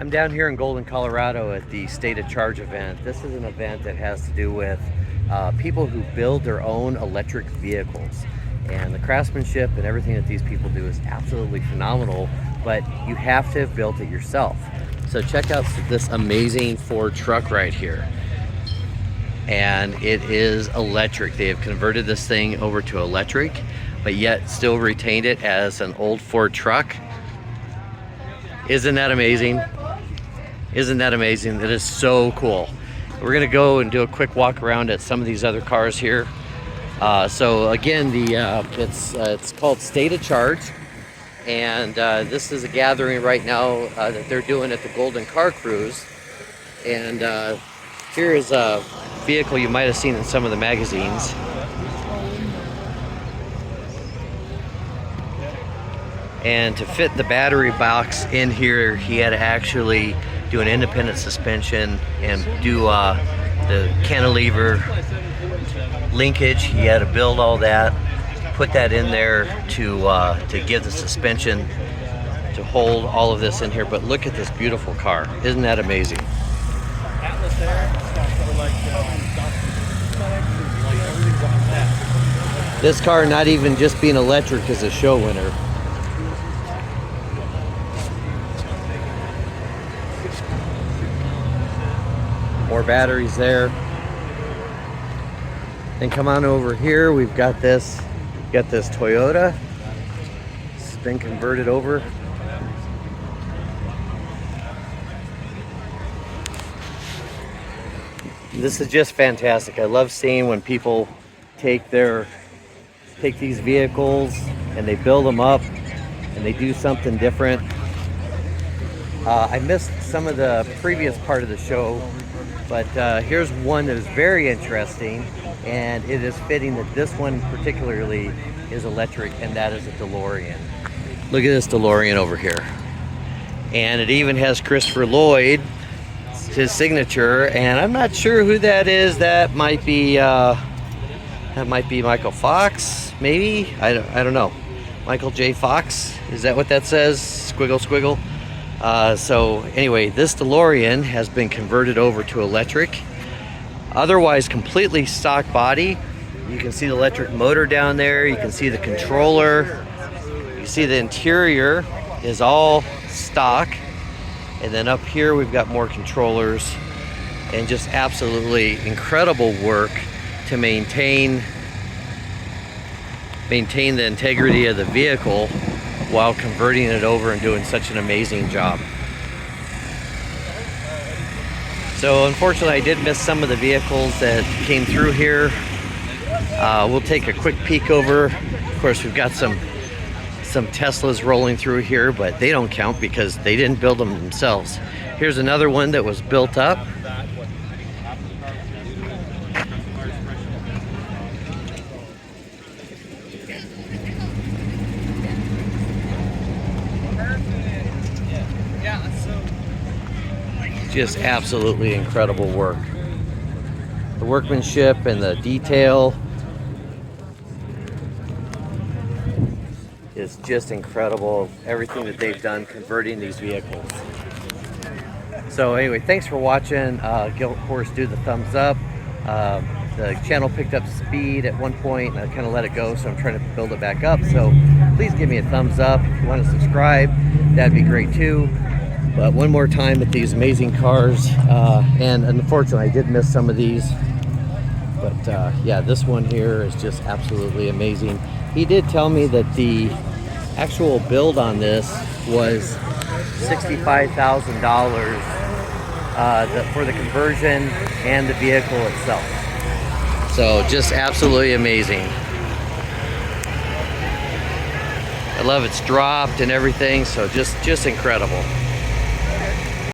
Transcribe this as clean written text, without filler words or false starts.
I'm down here in Golden, Colorado at the State of Charge event. This is an event that has to do with people who build their own electric vehicles. And the craftsmanship and everything that these people do is absolutely phenomenal, but you have to have built it yourself. So check out this amazing Ford truck right here. And it is electric. They have converted this thing over to electric, but yet still retained it as an old Ford truck. Isn't that amazing? Isn't that amazing? That is so cool. We're gonna go and do a quick walk around at some of these other cars here. So again, it's called State of Charge, and this is a gathering right now that they're doing at the Golden Car Cruise. And here is a vehicle you might have seen in some of the magazines. And to fit the battery box in here, he had to actually do an independent suspension and do the cantilever linkage. He had to build all that, put that in there to give the suspension to hold all of this in here. But look at this beautiful car. Isn't that amazing? This car, not even just being electric, is a show winner. More batteries there. Then come on over here. We've got this Toyota. It's been converted over. This is just fantastic. I love seeing when people take these vehicles and they build them up and they do something different. I missed some of the previous part of the show, but here's one that is very interesting, and it is fitting that this one particularly is electric, and that is a DeLorean. Look at this DeLorean over here. And it even has Christopher Lloyd, his signature, and I'm not sure who that is. That might be Michael Fox, maybe? I don't know. Michael J. Fox, is that what that says? Squiggle, squiggle. So anyway, this DeLorean has been converted over to electric. Otherwise, completely stock body. You can see the electric motor down there. You can see the controller. You see the interior is all stock. And then up here, we've got more controllers and just absolutely incredible work to maintain the integrity of the vehicle while converting it over and doing such an amazing job. So unfortunately, I did miss some of the vehicles that came through here. We'll take a quick peek over. Of course, we've got some Teslas rolling through here, but they don't count because they didn't build them themselves. Here's another one that was built up. Just absolutely incredible work. The workmanship and the detail is just incredible. Everything that they've done converting these vehicles. So anyway, thanks for watching. Of course, do the thumbs up. The channel picked up speed at one point and I kind of let it go, so I'm trying to build it back up. So please give me a thumbs up. If you want to subscribe, that'd be great too. But one more time at these amazing cars, and unfortunately I did miss some of these, but yeah, this one here is just absolutely amazing. He did tell me that the actual build on this was $65,000 for the conversion and the vehicle itself. So just absolutely amazing. I love it's dropped and everything, so just incredible.